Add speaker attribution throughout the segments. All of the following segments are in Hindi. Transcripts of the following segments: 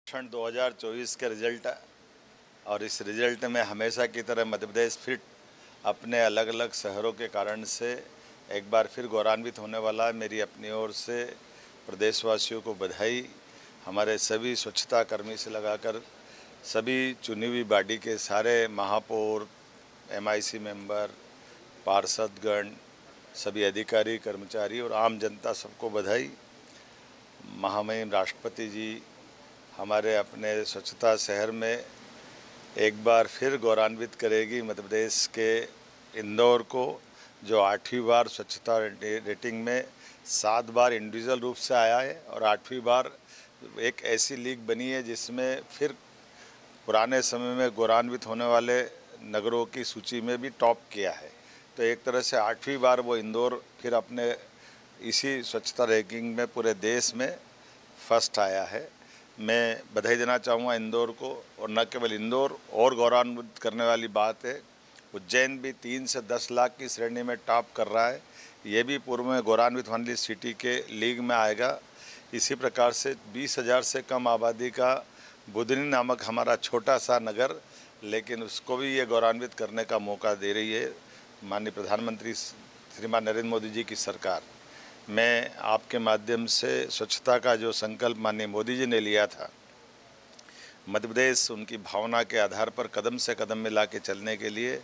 Speaker 1: सर्वेक्षण 2024 के रिजल्ट और इस रिजल्ट में हमेशा की तरह मध्य प्रदेश फिर अपने अलग अलग शहरों के कारण से एक बार फिर गौरवान्वित होने वाला है। मेरी अपनी ओर से प्रदेशवासियों को बधाई। हमारे सभी स्वच्छता कर्मी से लगाकर सभी चुनी हुई बॉडी के सारे महापौर, MIC मेंबर, पार्षदगण, सभी अधिकारी, कर्मचारी और आम जनता सबको बधाई। महामहिम राष्ट्रपति जी हमारे अपने स्वच्छता शहर में एक बार फिर गौरवान्वित करेगी मध्य प्रदेश के इंदौर को, जो 8वीं बार स्वच्छता रेटिंग में 7 बार इंडिविजुअल रूप से आया है और 8वीं बार एक ऐसी लीग बनी है जिसमें फिर पुराने समय में गौरवान्वित होने वाले नगरों की सूची में भी टॉप किया है। तो एक तरह से 8वीं बार वो इंदौर फिर अपने इसी स्वच्छता रैंकिंग में पूरे देश में फर्स्ट आया है। मैं बधाई देना चाहूँगा इंदौर को, और न केवल इंदौर, और गौरवान्वित करने वाली बात है उज्जैन भी 3 से 10 लाख की श्रेणी में टॉप कर रहा है। ये भी पूर्व में गौरवान्वित वाली सिटी के लीग में आएगा। इसी प्रकार से 20,000 से कम आबादी का बुधनी नामक हमारा छोटा सा नगर, लेकिन उसको भी ये गौरवान्वित करने का मौका दे रही है माननीय प्रधानमंत्री श्रीमान नरेंद्र मोदी जी की सरकार। मैं आपके माध्यम से स्वच्छता का जो संकल्प माननीय मोदी जी ने लिया था, मध्य प्रदेश उनकी भावना के आधार पर कदम से कदम मिला के चलने के लिए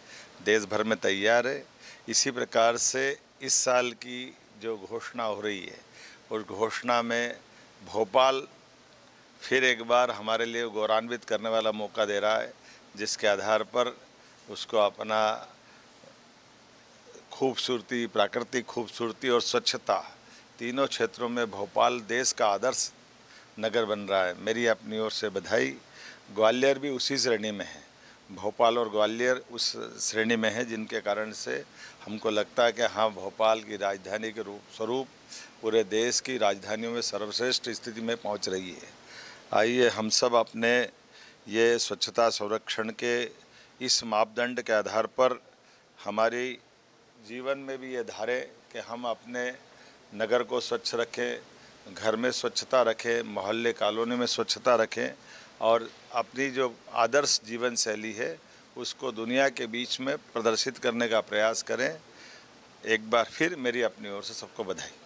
Speaker 1: देश भर में तैयार है। इसी प्रकार से इस साल की जो घोषणा हो रही है, उस घोषणा में भोपाल फिर एक बार हमारे लिए गौरवान्वित करने वाला मौका दे रहा है, जिसके आधार पर उसको अपना खूबसूरती, प्राकृतिक खूबसूरती और स्वच्छता, तीनों क्षेत्रों में भोपाल देश का आदर्श नगर बन रहा है। मेरी अपनी ओर से बधाई। ग्वालियर भी उसी श्रेणी में है, भोपाल और ग्वालियर उस श्रेणी में है, जिनके कारण से हमको लगता है कि हाँ, भोपाल की राजधानी के स्वरूप पूरे देश की राजधानियों में सर्वश्रेष्ठ स्थिति में पहुंच रही है। आइए हम सब अपने ये स्वच्छता संरक्षण के इस मापदंड के आधार पर हमारी जीवन में भी ये धारे कि हम अपने नगर को स्वच्छ रखें, घर में स्वच्छता रखें, मोहल्ले कॉलोनी में स्वच्छता रखें और अपनी जो आदर्श जीवन शैली है उसको दुनिया के बीच में प्रदर्शित करने का प्रयास करें। एक बार फिर मेरी अपनी ओर से सबको बधाई।